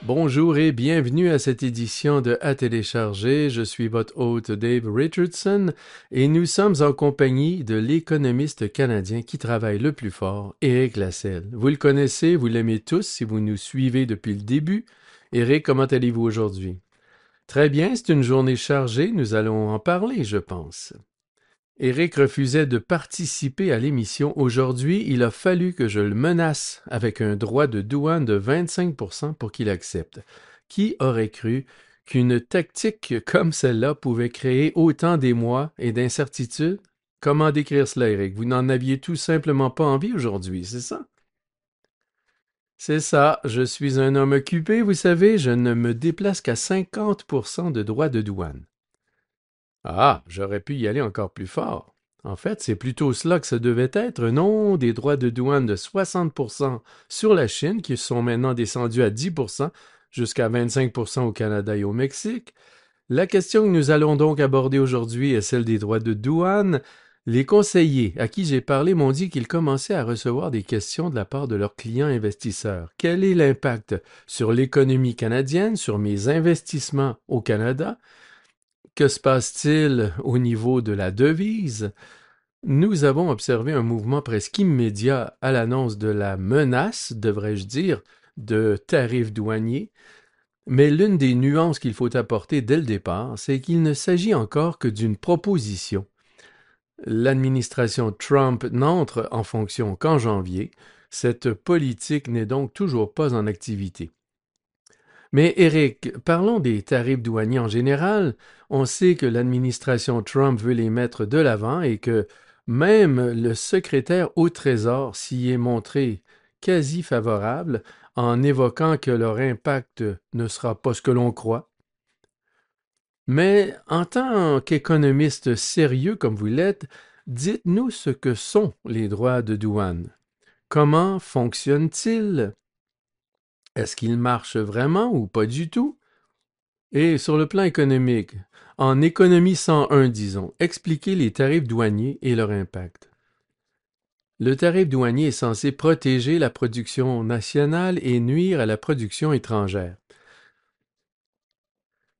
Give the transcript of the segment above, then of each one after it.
Bonjour et bienvenue à cette édition de À télécharger. Je suis votre hôte Dave Richardson et nous sommes en compagnie de l'économiste canadien qui travaille le plus fort, Éric Lasselle. Vous le connaissez, vous l'aimez tous si vous nous suivez depuis le début. Éric, comment allez-vous aujourd'hui? Très bien, c'est une journée chargée, nous allons en parler, je pense. Éric refusait de participer à l'émission aujourd'hui. Il a fallu que je le menace avec un droit de douane de 25% pour qu'il accepte. Qui aurait cru qu'une tactique comme celle-là pouvait créer autant d'émoi et d'incertitudes? Comment décrire cela, Éric? Vous n'en aviez tout simplement pas envie aujourd'hui, c'est ça? C'est ça, je suis un homme occupé, vous savez, je ne me déplace qu'à 50% de droits de douane. Ah, j'aurais pu y aller encore plus fort. En fait, c'est plutôt cela que ça devait être, non? Des droits de douane de 60% sur la Chine, qui sont maintenant descendus à 10%, jusqu'à 25% au Canada et au Mexique. La question que nous allons donc aborder aujourd'hui est celle des droits de douane. Les conseillers à qui j'ai parlé m'ont dit qu'ils commençaient à recevoir des questions de la part de leurs clients investisseurs. Quel est l'impact sur l'économie canadienne, sur mes investissements au Canada? Que se passe-t-il au niveau de la devise? Nous avons observé un mouvement presque immédiat à l'annonce de la menace, devrais-je dire, de tarifs douaniers, mais l'une des nuances qu'il faut apporter dès le départ, c'est qu'il ne s'agit encore que d'une proposition. L'administration Trump n'entre en fonction qu'en janvier. Cette politique n'est donc toujours pas en activité. Mais Eric, parlons des tarifs douaniers en général. On sait que l'administration Trump veut les mettre de l'avant et que même le secrétaire au Trésor s'y est montré quasi favorable en évoquant que leur impact ne sera pas ce que l'on croit. Mais en tant qu'économiste sérieux comme vous l'êtes, dites-nous ce que sont les droits de douane. Comment fonctionnent-ils? Est-ce qu'ils marchent vraiment ou pas du tout? Et sur le plan économique, en économie 101, disons, expliquez les tarifs douaniers et leur impact. Le tarif douanier est censé protéger la production nationale et nuire à la production étrangère.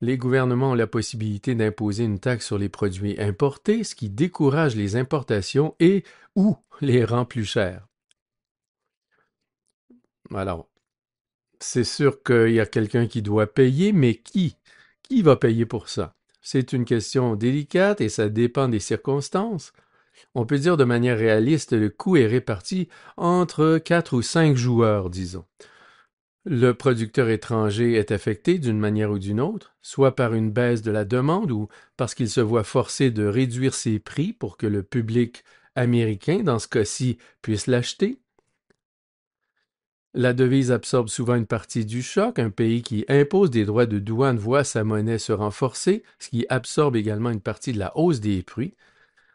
Les gouvernements ont la possibilité d'imposer une taxe sur les produits importés, ce qui décourage les importations et ou les rend plus chers. Alors, c'est sûr qu'il y a quelqu'un qui doit payer, mais qui? Qui va payer pour ça? C'est une question délicate et ça dépend des circonstances. On peut dire de manière réaliste, le coût est réparti entre 4 ou 5 joueurs, disons. Le producteur étranger est affecté d'une manière ou d'une autre, soit par une baisse de la demande ou parce qu'il se voit forcé de réduire ses prix pour que le public américain, dans ce cas-ci, puisse l'acheter. La devise absorbe souvent une partie du choc. Un pays qui impose des droits de douane voit sa monnaie se renforcer, ce qui absorbe également une partie de la hausse des prix.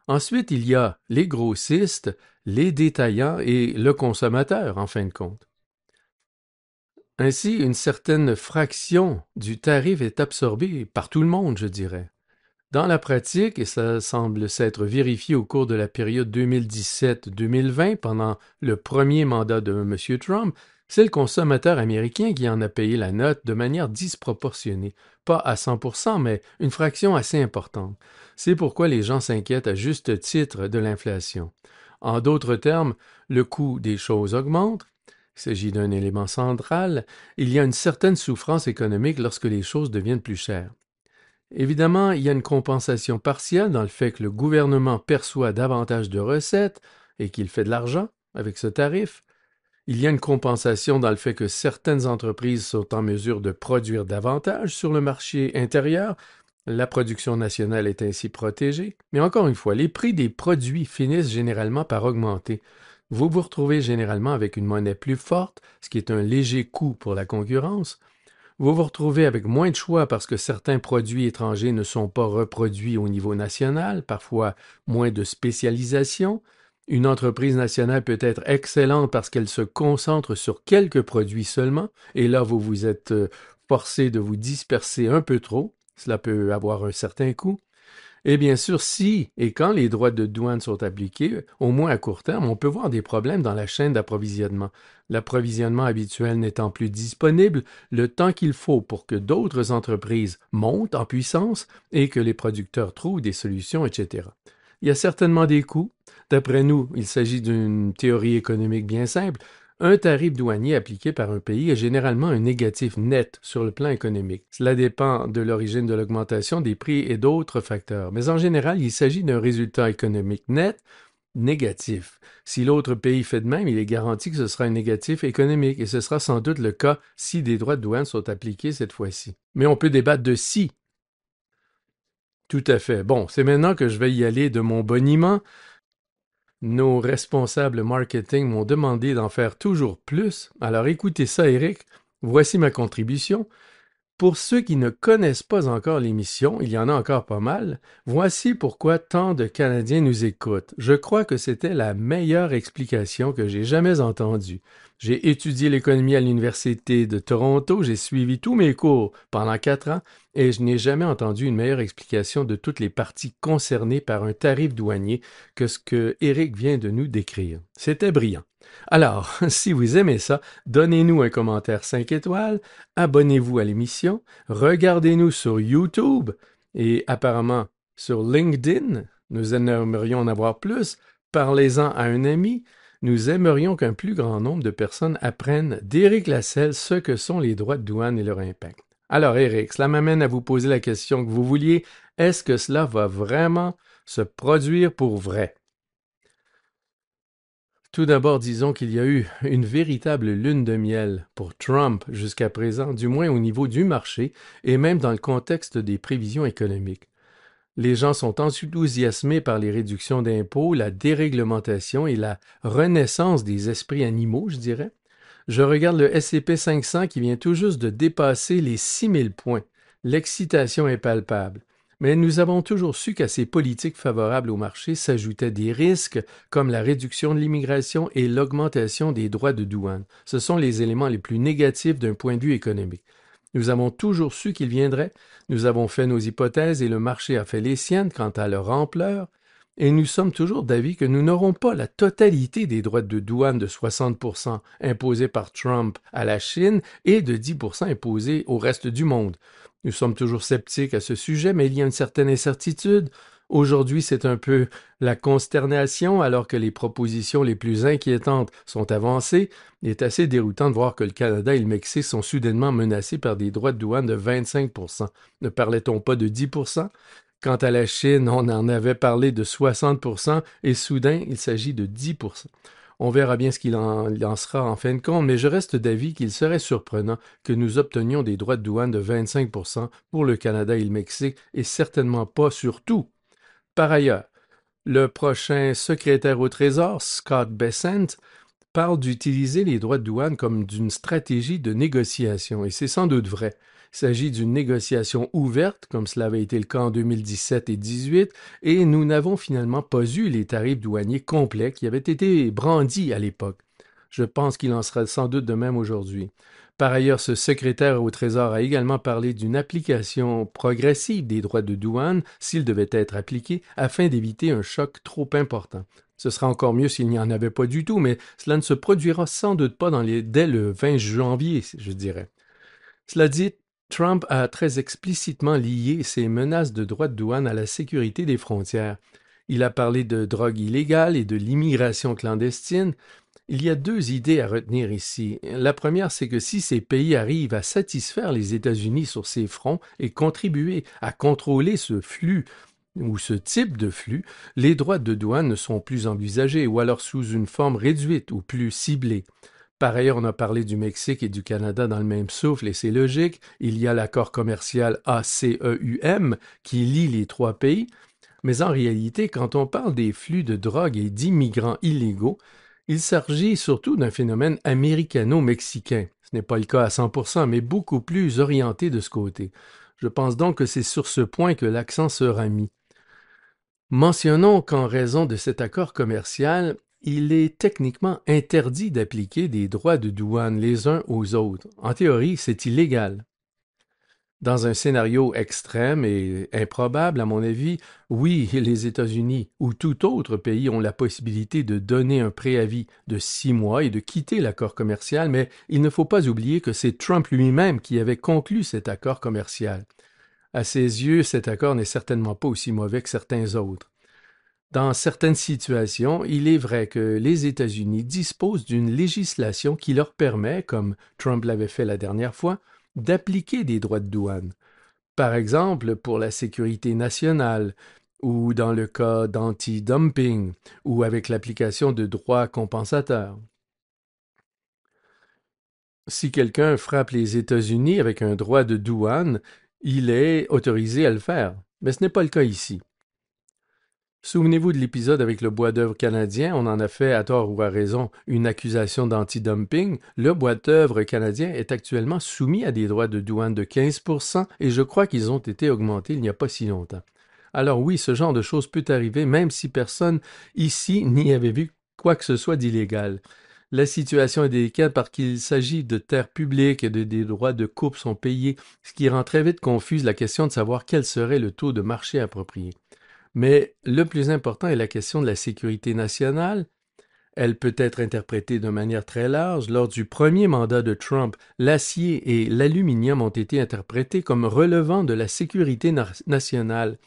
Ensuite, il y a les grossistes, les détaillants et le consommateur, en fin de compte. Ainsi, une certaine fraction du tarif est absorbée par tout le monde, je dirais. Dans la pratique, et ça semble s'être vérifié au cours de la période 2017-2020, pendant le premier mandat de M. Trump, c'est le consommateur américain qui en a payé la note de manière disproportionnée. Pas à 100%, mais une fraction assez importante. C'est pourquoi les gens s'inquiètent à juste titre de l'inflation. En d'autres termes, le coût des choses augmente. Il s'agit d'un élément central. Il y a une certaine souffrance économique lorsque les choses deviennent plus chères. Évidemment, il y a une compensation partielle dans le fait que le gouvernement perçoit davantage de recettes et qu'il fait de l'argent avec ce tarif. Il y a une compensation dans le fait que certaines entreprises sont en mesure de produire davantage sur le marché intérieur. La production nationale est ainsi protégée. Mais encore une fois, les prix des produits finissent généralement par augmenter. Vous vous retrouvez généralement avec une monnaie plus forte, ce qui est un léger coût pour la concurrence. Vous vous retrouvez avec moins de choix parce que certains produits étrangers ne sont pas reproduits au niveau national, parfois moins de spécialisation. Une entreprise nationale peut être excellente parce qu'elle se concentre sur quelques produits seulement, et là vous vous êtes forcé de vous disperser un peu trop. Cela peut avoir un certain coût. Et bien sûr, si et quand les droits de douane sont appliqués, au moins à court terme, on peut voir des problèmes dans la chaîne d'approvisionnement. L'approvisionnement habituel n'étant plus disponible, le temps qu'il faut pour que d'autres entreprises montent en puissance et que les producteurs trouvent des solutions, etc. Il y a certainement des coûts. D'après nous, il s'agit d'une théorie économique bien simple. Un tarif douanier appliqué par un pays est généralement un négatif net sur le plan économique. Cela dépend de l'origine de l'augmentation des prix et d'autres facteurs, mais en général, il s'agit d'un résultat économique net négatif. Si l'autre pays fait de même, il est garanti que ce sera un négatif économique, et ce sera sans doute le cas si des droits de douane sont appliqués cette fois-ci. Mais on peut débattre de si. Tout à fait. Bon, c'est maintenant que je vais y aller de mon boniment. Nos responsables marketing m'ont demandé d'en faire toujours plus. Alors écoutez ça, Eric. Voici ma contribution. Pour ceux qui ne connaissent pas encore l'émission, il y en a encore pas mal, voici pourquoi tant de Canadiens nous écoutent. Je crois que c'était la meilleure explication que j'ai jamais entendue. J'ai étudié l'économie à l'Université de Toronto, j'ai suivi tous mes cours pendant 4 ans et je n'ai jamais entendu une meilleure explication de toutes les parties concernées par un tarif douanier que ce que Eric vient de nous décrire. C'était brillant. Alors, si vous aimez ça, donnez-nous un commentaire 5 étoiles, abonnez-vous à l'émission, regardez-nous sur YouTube et apparemment sur LinkedIn. Nous aimerions en avoir plus. Parlez-en à un ami. Nous aimerions qu'un plus grand nombre de personnes apprennent d'Éric Lasselle ce que sont les droits de douane et leur impact. Alors, Éric, cela m'amène à vous poser la question que vous vouliez. Est-ce que cela va vraiment se produire pour vrai? Tout d'abord, disons qu'il y a eu une véritable lune de miel pour Trump jusqu'à présent, du moins au niveau du marché et même dans le contexte des prévisions économiques. Les gens sont enthousiasmés par les réductions d'impôts, la déréglementation et la renaissance des esprits animaux, je dirais. Je regarde le S&P 500 qui vient tout juste de dépasser les 6000 points. L'excitation est palpable. Mais nous avons toujours su qu'à ces politiques favorables au marché s'ajoutaient des risques comme la réduction de l'immigration et l'augmentation des droits de douane. Ce sont les éléments les plus négatifs d'un point de vue économique. Nous avons toujours su qu'ils viendraient, nous avons fait nos hypothèses et le marché a fait les siennes quant à leur ampleur, et nous sommes toujours d'avis que nous n'aurons pas la totalité des droits de douane de 60% imposés par Trump à la Chine et de 10% imposés au reste du monde. Nous sommes toujours sceptiques à ce sujet, mais il y a une certaine incertitude. Aujourd'hui, c'est un peu la consternation alors que les propositions les plus inquiétantes sont avancées. Il est assez déroutant de voir que le Canada et le Mexique sont soudainement menacés par des droits de douane de 25%. Ne parlait-on pas de 10%? Quant à la Chine, on en avait parlé de 60% et soudain, il s'agit de 10%. On verra bien ce qu'il en sera en fin de compte, mais je reste d'avis qu'il serait surprenant que nous obtenions des droits de douane de 25% pour le Canada et le Mexique, et certainement pas sur tout. Par ailleurs, le prochain secrétaire au Trésor, Scott Bessent, parle d'utiliser les droits de douane comme d'une stratégie de négociation, et c'est sans doute vrai. Il s'agit d'une négociation ouverte, comme cela avait été le cas en 2017 et 2018, et nous n'avons finalement pas eu les tarifs douaniers complets qui avaient été brandis à l'époque. Je pense qu'il en sera sans doute de même aujourd'hui. Par ailleurs, ce secrétaire au Trésor a également parlé d'une application progressive des droits de douane, s'ils devaient être appliqués, afin d'éviter un choc trop important. Ce sera encore mieux s'il n'y en avait pas du tout, mais cela ne se produira sans doute pas dès le 20 janvier, je dirais. Cela dit, Trump a très explicitement lié ses menaces de droits de douane à la sécurité des frontières. Il a parlé de drogue illégale et de l'immigration clandestine. Il y a deux idées à retenir ici. La première, c'est que si ces pays arrivent à satisfaire les États-Unis sur ces fronts et contribuer à contrôler ce flux ou ce type de flux, les droits de douane ne sont plus envisagés ou alors sous une forme réduite ou plus ciblée. Par ailleurs, on a parlé du Mexique et du Canada dans le même souffle, et c'est logique. Il y a l'accord commercial ACEUM qui lie les trois pays. Mais en réalité, quand on parle des flux de drogue et d'immigrants illégaux, il s'agit surtout d'un phénomène américano-mexicain. Ce n'est pas le cas à 100%, mais beaucoup plus orienté de ce côté. Je pense donc que c'est sur ce point que l'accent sera mis. Mentionnons qu'en raison de cet accord commercial, il est techniquement interdit d'appliquer des droits de douane les uns aux autres. En théorie, c'est illégal. Dans un scénario extrême et improbable, à mon avis, oui, les États-Unis ou tout autre pays ont la possibilité de donner un préavis de 6 mois et de quitter l'accord commercial, mais il ne faut pas oublier que c'est Trump lui-même qui avait conclu cet accord commercial. À ses yeux, cet accord n'est certainement pas aussi mauvais que certains autres. Dans certaines situations, il est vrai que les États-Unis disposent d'une législation qui leur permet, comme Trump l'avait fait la dernière fois, d'appliquer des droits de douane. Par exemple, pour la sécurité nationale, ou dans le cas d'anti-dumping, ou avec l'application de droits compensateurs. Si quelqu'un frappe les États-Unis avec un droit de douane, il est autorisé à le faire. Mais ce n'est pas le cas ici. Souvenez-vous de l'épisode avec le bois d'œuvre canadien, on en a fait, à tort ou à raison, une accusation d'anti-dumping. Le bois d'œuvre canadien est actuellement soumis à des droits de douane de 15% et je crois qu'ils ont été augmentés il n'y a pas si longtemps. Alors oui, ce genre de choses peut arriver même si personne ici n'y avait vu quoi que ce soit d'illégal. La situation est délicate parce qu'il s'agit de terres publiques et des droits de coupe sont payés, ce qui rend très vite confuse la question de savoir quel serait le taux de marché approprié. Mais le plus important est la question de la sécurité nationale. Elle peut être interprétée de manière très large. Lors du premier mandat de Trump, l'acier et l'aluminium ont été interprétés comme relevant de la sécurité nationale.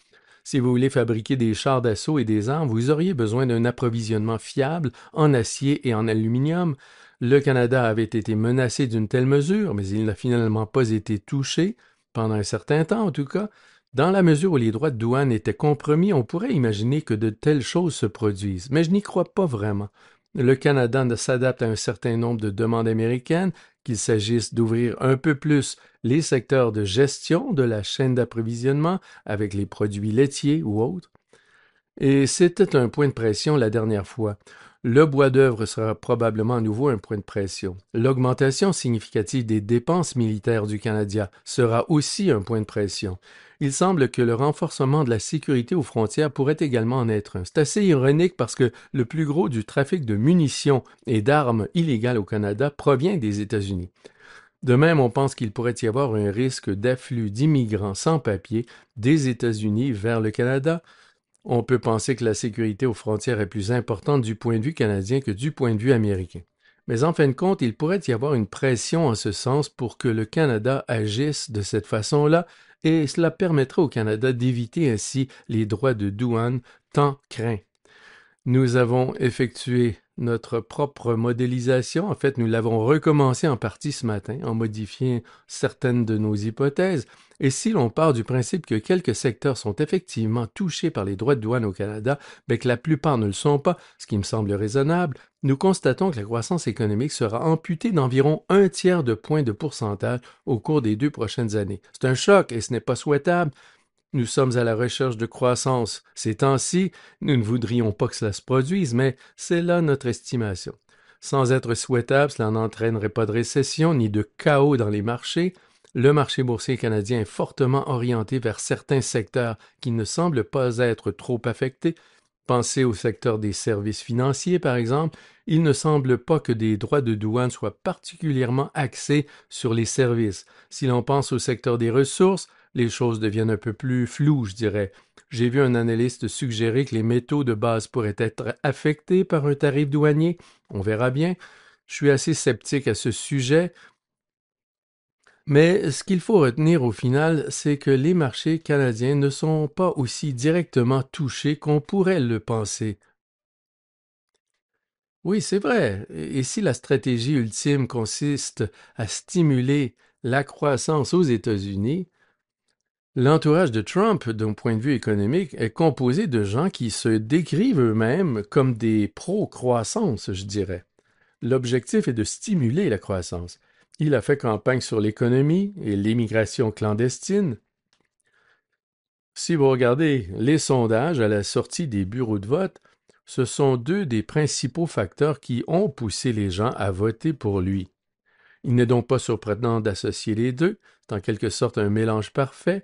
Si vous voulez fabriquer des chars d'assaut et des armes, vous auriez besoin d'un approvisionnement fiable en acier et en aluminium. Le Canada avait été menacé d'une telle mesure, mais il n'a finalement pas été touché, pendant un certain temps en tout cas. Dans la mesure où les droits de douane étaient compromis, on pourrait imaginer que de telles choses se produisent, mais je n'y crois pas vraiment. Le Canada s'adapte à un certain nombre de demandes américaines, qu'il s'agisse d'ouvrir un peu plus les secteurs de gestion de la chaîne d'approvisionnement avec les produits laitiers ou autres. Et c'était un point de pression la dernière fois. Le bois d'œuvre sera probablement à nouveau un point de pression. L'augmentation significative des dépenses militaires du Canada sera aussi un point de pression. Il semble que le renforcement de la sécurité aux frontières pourrait également en être un. C'est assez ironique parce que le plus gros du trafic de munitions et d'armes illégales au Canada provient des États-Unis. De même, on pense qu'il pourrait y avoir un risque d'afflux d'immigrants sans papier des États-Unis vers le Canada. On peut penser que la sécurité aux frontières est plus importante du point de vue canadien que du point de vue américain. Mais en fin de compte, il pourrait y avoir une pression en ce sens pour que le Canada agisse de cette façon-là, et cela permettrait au Canada d'éviter ainsi les droits de douane tant craints. Nous avons effectué notre propre modélisation. En fait, nous l'avons recommencé en partie ce matin en modifiant certaines de nos hypothèses. Et si l'on part du principe que quelques secteurs sont effectivement touchés par les droits de douane au Canada, mais que la plupart ne le sont pas, ce qui me semble raisonnable, nous constatons que la croissance économique sera amputée d'environ 1/3 de point de pourcentage au cours des 2 prochaines années. C'est un choc et ce n'est pas souhaitable. Nous sommes à la recherche de croissance. Ces temps-ci, nous ne voudrions pas que cela se produise, mais c'est là notre estimation. Sans être souhaitable, cela n'entraînerait pas de récession ni de chaos dans les marchés. Le marché boursier canadien est fortement orienté vers certains secteurs qui ne semblent pas être trop affectés. Pensez au secteur des services financiers, par exemple. Il ne semble pas que des droits de douane soient particulièrement axés sur les services. Si l'on pense au secteur des ressources, les choses deviennent un peu plus floues, je dirais. J'ai vu un analyste suggérer que les métaux de base pourraient être affectés par un tarif douanier. On verra bien. Je suis assez sceptique à ce sujet. Mais ce qu'il faut retenir au final, c'est que les marchés canadiens ne sont pas aussi directement touchés qu'on pourrait le penser. Oui, c'est vrai. Et si la stratégie ultime consiste à stimuler la croissance aux États-Unis, l'entourage de Trump, d'un point de vue économique, est composé de gens qui se décrivent eux-mêmes comme des pro-croissance, je dirais. L'objectif est de stimuler la croissance. Il a fait campagne sur l'économie et l'immigration clandestine. Si vous regardez les sondages à la sortie des bureaux de vote, ce sont deux des principaux facteurs qui ont poussé les gens à voter pour lui. Il n'est donc pas surprenant d'associer les deux, c'est en quelque sorte un mélange parfait.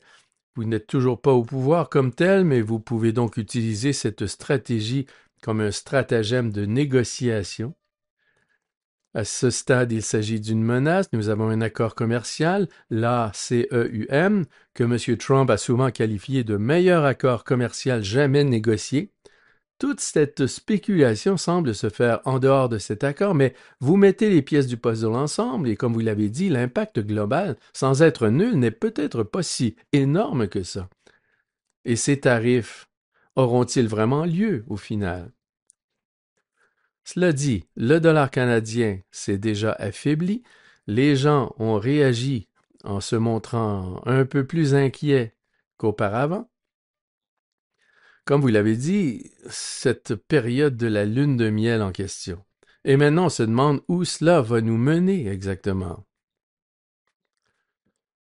Vous n'êtes toujours pas au pouvoir comme tel, mais vous pouvez donc utiliser cette stratégie comme un stratagème de négociation. À ce stade, il s'agit d'une menace. Nous avons un accord commercial, l'ACEUM, que M. Trump a souvent qualifié de meilleur accord commercial jamais négocié. Toute cette spéculation semble se faire en dehors de cet accord, mais vous mettez les pièces du puzzle ensemble et comme vous l'avez dit, l'impact global, sans être nul, n'est peut-être pas si énorme que ça. Et ces tarifs auront-ils vraiment lieu au final? Cela dit, le dollar canadien s'est déjà affaibli, les gens ont réagi en se montrant un peu plus inquiets qu'auparavant. Comme vous l'avez dit, cette période de la lune de miel en question. Et maintenant, on se demande où cela va nous mener exactement.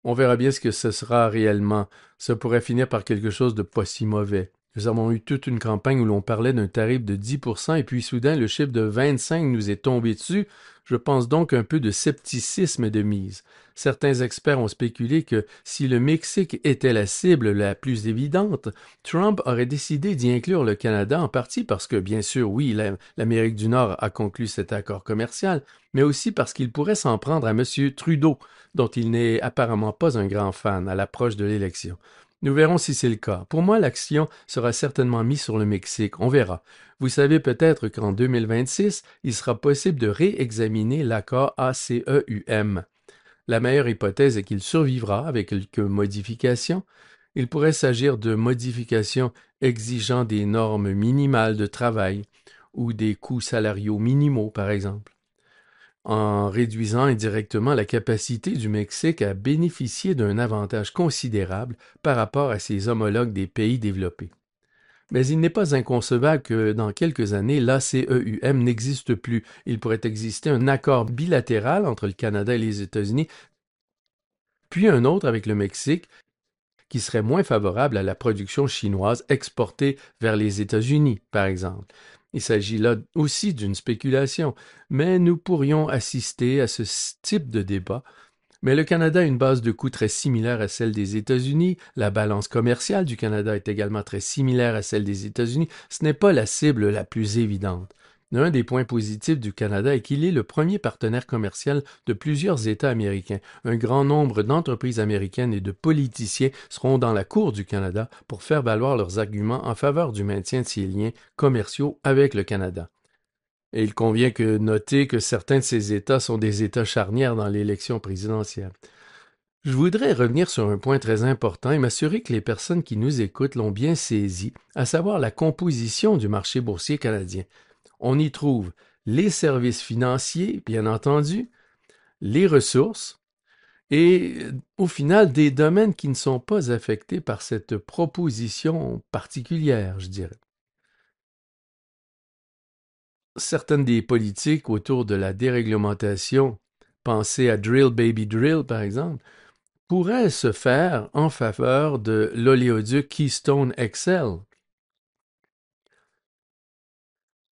On verra bien ce que ce sera réellement. Ça pourrait finir par quelque chose de pas si mauvais. Nous avons eu toute une campagne où l'on parlait d'un tarif de 10% et puis soudain le chiffre de 25 nous est tombé dessus. Je pense donc un peu de scepticisme de mise. Certains experts ont spéculé que si le Mexique était la cible la plus évidente, Trump aurait décidé d'y inclure le Canada en partie parce que, bien sûr, oui, l'Amérique du Nord a conclu cet accord commercial, mais aussi parce qu'il pourrait s'en prendre à M. Trudeau, dont il n'est apparemment pas un grand fan à l'approche de l'élection. Nous verrons si c'est le cas. Pour moi, l'action sera certainement mise sur le Mexique. On verra. Vous savez peut-être qu'en 2026, il sera possible de réexaminer l'accord ACEUM. La meilleure hypothèse est qu'il survivra avec quelques modifications. Il pourrait s'agir de modifications exigeant des normes minimales de travail ou des coûts salariaux minimaux, par exemple, en réduisant indirectement la capacité du Mexique à bénéficier d'un avantage considérable par rapport à ses homologues des pays développés. Mais il n'est pas inconcevable que dans quelques années, l'ACEUM n'existe plus. Il pourrait exister un accord bilatéral entre le Canada et les États-Unis, puis un autre avec le Mexique, qui serait moins favorable à la production chinoise exportée vers les États-Unis, par exemple. Il s'agit là aussi d'une spéculation, mais nous pourrions assister à ce type de débat. Mais le Canada a une base de coûts très similaire à celle des États-Unis. La balance commerciale du Canada est également très similaire à celle des États-Unis. Ce n'est pas la cible la plus évidente. Un des points positifs du Canada est qu'il est le premier partenaire commercial de plusieurs États américains. Un grand nombre d'entreprises américaines et de politiciens seront dans la cour du Canada pour faire valoir leurs arguments en faveur du maintien de ces liens commerciaux avec le Canada. Et il convient que noter que certains de ces États sont des États charnières dans l'élection présidentielle. Je voudrais revenir sur un point très important et m'assurer que les personnes qui nous écoutent l'ont bien saisi, à savoir la composition du marché boursier canadien. On y trouve les services financiers, bien entendu, les ressources et, au final, des domaines qui ne sont pas affectés par cette proposition particulière, je dirais. Certaines des politiques autour de la déréglementation, pensez à Drill Baby Drill par exemple, pourraient se faire en faveur de l'oléoduc Keystone XL.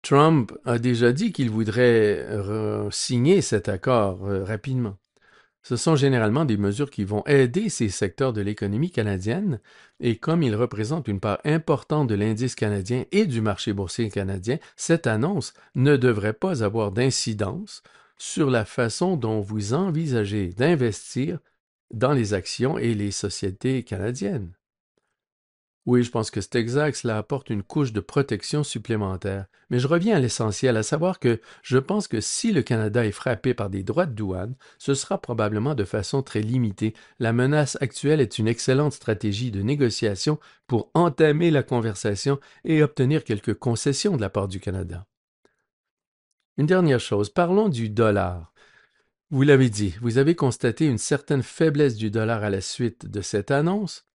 Trump a déjà dit qu'il voudrait signer cet accord rapidement. Ce sont généralement des mesures qui vont aider ces secteurs de l'économie canadienne et comme ils représentent une part importante de l'indice canadien et du marché boursier canadien, cette annonce ne devrait pas avoir d'incidence sur la façon dont vous envisagez d'investir dans les actions et les sociétés canadiennes. Oui, je pense que c'est exact, cela apporte une couche de protection supplémentaire. Mais je reviens à l'essentiel, à savoir que je pense que si le Canada est frappé par des droits de douane, ce sera probablement de façon très limitée. La menace actuelle est une excellente stratégie de négociation pour entamer la conversation et obtenir quelques concessions de la part du Canada. Une dernière chose, parlons du dollar. Vous l'avez dit, vous avez constaté une certaine faiblesse du dollar à la suite de cette annonce.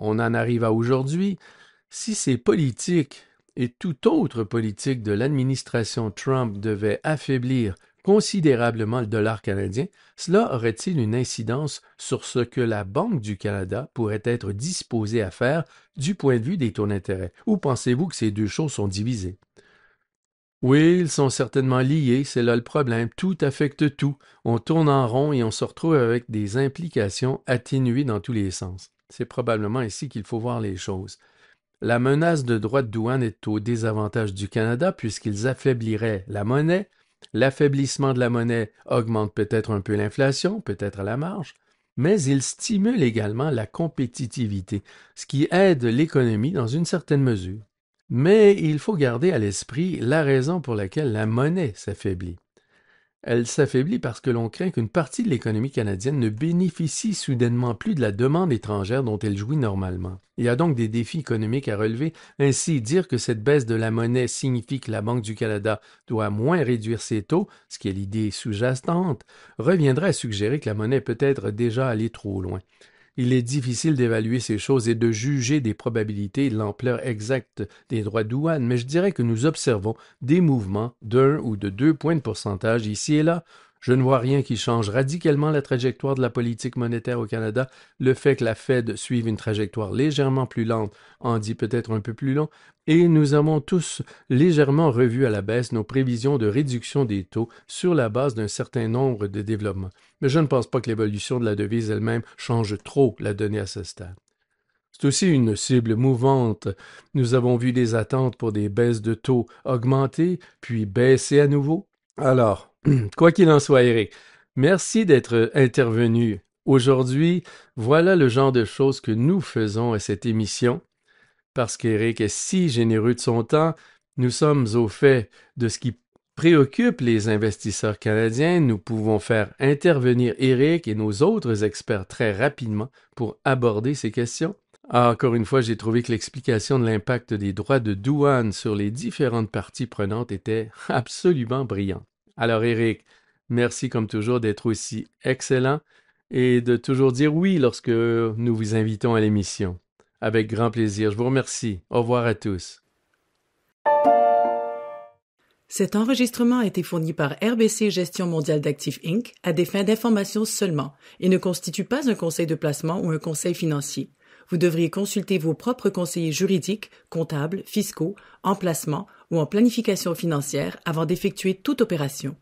On en arrive à aujourd'hui. Si ces politiques et toute autre politique de l'administration Trump devait affaiblir considérablement le dollar canadien, cela aurait-il une incidence sur ce que la Banque du Canada pourrait être disposée à faire du point de vue des taux d'intérêt? Ou pensez-vous que ces deux choses sont divisées? Oui, ils sont certainement liés, c'est là le problème. Tout affecte tout. On tourne en rond et on se retrouve avec des implications atténuées dans tous les sens. C'est probablement ici qu'il faut voir les choses. La menace de droits de douane est au désavantage du Canada puisqu'ils affaibliraient la monnaie L'affaiblissement de la monnaie augmente peut-être un peu l'inflation, peut-être à la marge, mais il stimule également la compétitivité, ce qui aide l'économie dans une certaine mesure. Mais il faut garder à l'esprit la raison pour laquelle la monnaie s'affaiblit. Elle s'affaiblit parce que l'on craint qu'une partie de l'économie canadienne ne bénéficie soudainement plus de la demande étrangère dont elle jouit normalement. Il y a donc des défis économiques à relever. Ainsi, dire que cette baisse de la monnaie signifie que la Banque du Canada doit moins réduire ses taux, ce qui est l'idée sous-jacente, reviendrait à suggérer que la monnaie peut être déjà allée trop loin. Il est difficile d'évaluer ces choses et de juger des probabilités et de l'ampleur exacte des droits de douane, mais je dirais que nous observons des mouvements d'1 ou de 2 points de pourcentage ici et là. Je ne vois rien qui change radicalement la trajectoire de la politique monétaire au Canada. Le fait que la Fed suive une trajectoire légèrement plus lente en dit peut-être un peu plus long, et nous avons tous légèrement revu à la baisse nos prévisions de réduction des taux sur la base d'un certain nombre de développements. Mais je ne pense pas que l'évolution de la devise elle-même change trop la donnée à ce stade. C'est aussi une cible mouvante. Nous avons vu des attentes pour des baisses de taux augmenter, puis baisser à nouveau. Alors, quoi qu'il en soit, Eric, merci d'être intervenu. Aujourd'hui, voilà le genre de choses que nous faisons à cette émission, parce qu'Éric est si généreux de son temps. Nous sommes au fait de ce qui préoccupe les investisseurs canadiens. Nous pouvons faire intervenir Éric et nos autres experts très rapidement pour aborder ces questions. Encore une fois, j'ai trouvé que l'explication de l'impact des droits de douane sur les différentes parties prenantes était absolument brillante. Alors Éric, merci comme toujours d'être aussi excellent et de toujours dire oui lorsque nous vous invitons à l'émission. Avec grand plaisir. Je vous remercie. Au revoir à tous. Cet enregistrement a été fourni par RBC Gestion mondiale d'actifs Inc. à des fins d'information seulement et ne constitue pas un conseil de placement ou un conseil financier. Vous devriez consulter vos propres conseillers juridiques, comptables, fiscaux, en placement ou en planification financière avant d'effectuer toute opération.